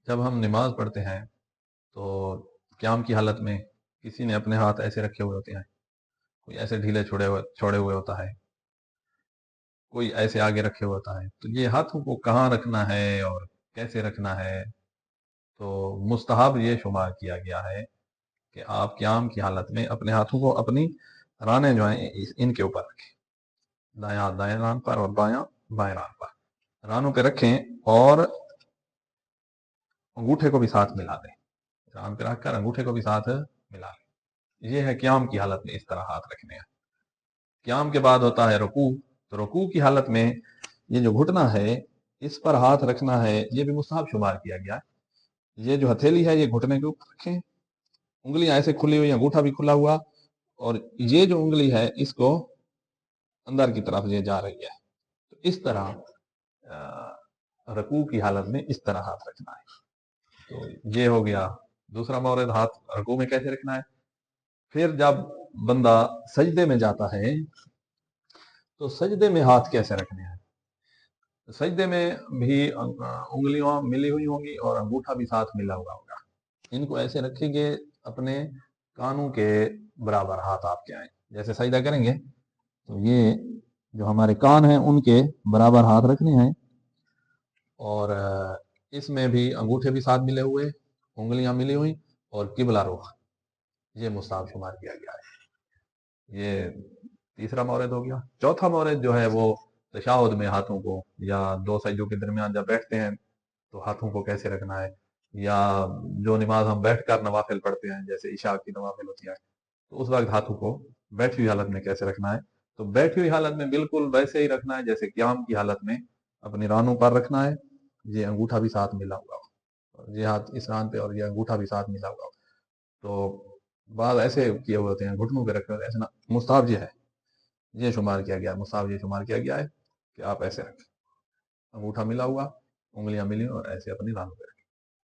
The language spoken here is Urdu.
جب ہم نماز پڑھتے ہیں تو قیام کی حالت میں کسی نے اپنے ہاتھ ایسے رکھے ہوئے ہوتے ہیں، کوئی ایسے ڈھیلے چھوڑے ہوئے ہوتا ہے، کوئی ایسے آگے رکھے ہوئے ہوتا ہے. تو یہ ہاتھوں کو کہاں رکھنا ہے اور کیسے رکھنا ہے، تو مستحب یہ شمار کیا گیا ہے کہ آپ قیام کی حالت میں اپنے ہاتھوں کو اپنی رانے جو ہیں ان کے اوپر رکھیں، دائیں ہاتھ دائیں ران پر اور بایاں بائیں ران پر، رانوں پہ رکھیں اور انگوٹھے کو بھی ساتھ ملا دیں، ران پہ رکھ کر انگوٹھے کو بھی ساتھ ملا لیں. یہ ہے قیام کی حالت میں اس طرح ہاتھ رکھنے ہیں. قیام کے بعد ہوتا ہے رکوع. تو رکوع کی حالت میں یہ جو گھٹنا ہے اس پر ہاتھ رکھنا ہے، یہ بھی مستحب شمار کیا گیا. یہ جو ہتھیلی ہے یہ گھٹنے کے اوپر رکھیں، انگلیاں ایسے کھلی ہوئی، انگوٹھا بھی کھلا ہوا، اور یہ جو انگلی ہے اس کو اندر کی طرف یہ جا رہی ہے. تو اس طرح رکوع کی حالت میں اس طرح ہاتھ رکھنا ہے. تو یہ ہو گیا دوسرا مورد، ہاتھ رکوع میں کیسے رکھنا ہے. پھر جب بندہ سجدے میں جاتا ہے تو سجدے میں ہاتھ کیسے رکھنے ہیں. سجدے میں بھی انگلیاں ملی ہوئی ہوں گی اور انگوٹھا بھی ساتھ ملا ہوا ہوگا. ان کو ایسے رکھیں گے اپنے کانوں کے برابر ہاتھ آپ کے آئیں. جیسے سجدہ کریں گے تو یہ جو ہمارے کان ہیں ان کے برابر ہاتھ رکھنے ہیں، اور اس میں بھی انگوٹھے بھی ساتھ ملے ہوئے، انگلیاں ملی ہوئی، اور قبلہ رخ یہ مستحب شمار کیا گیا ہے. یہ تیسرا مورد ہو گیا. چوتھا مورد جو ہے وہ تشہد میں ہاتھوں کو، یا دو سجدوں کے درمیان جب بیٹھتے ہیں تو ہاتھوں کو کیسے رکھنا ہے، یا جو نماز ہم بیٹھ کر نوافل پڑھتے ہیں جیسے عشاء کی نوافل ہوتی ہے تو اس وقت ہاتھوں کو بیٹھی ہوئی حالت میں کیسے رکھنا ہے. تو بیٹھی ہوئی حالت میں بالکل ویسے ہی رکھنا ہے جیسے قیام کی حالت میں اپنی رانوں پر رکھنا ہے. یہ انگوٹھا بھی ساتھ ملا ہوا ہو، یہ ہاتھ اس ران پہ اور یہ انگوٹھا بھی ساتھ ملا ہوا ہو. تو بعض ایسے کیے ہوئے ہوتے ہیں گھٹنوں پہ رکھے ہوتے ہیں، ایسے نا. مستحب یہ ہے، یہ شمار کیا گیا ہے، مستحب یہ شمار کیا گیا ہے کہ آپ ایسے رکھیں، انگوٹھا ملا ہوا، انگلیاں ملی اور ایسے اپنی رانوں پہ رکھیں.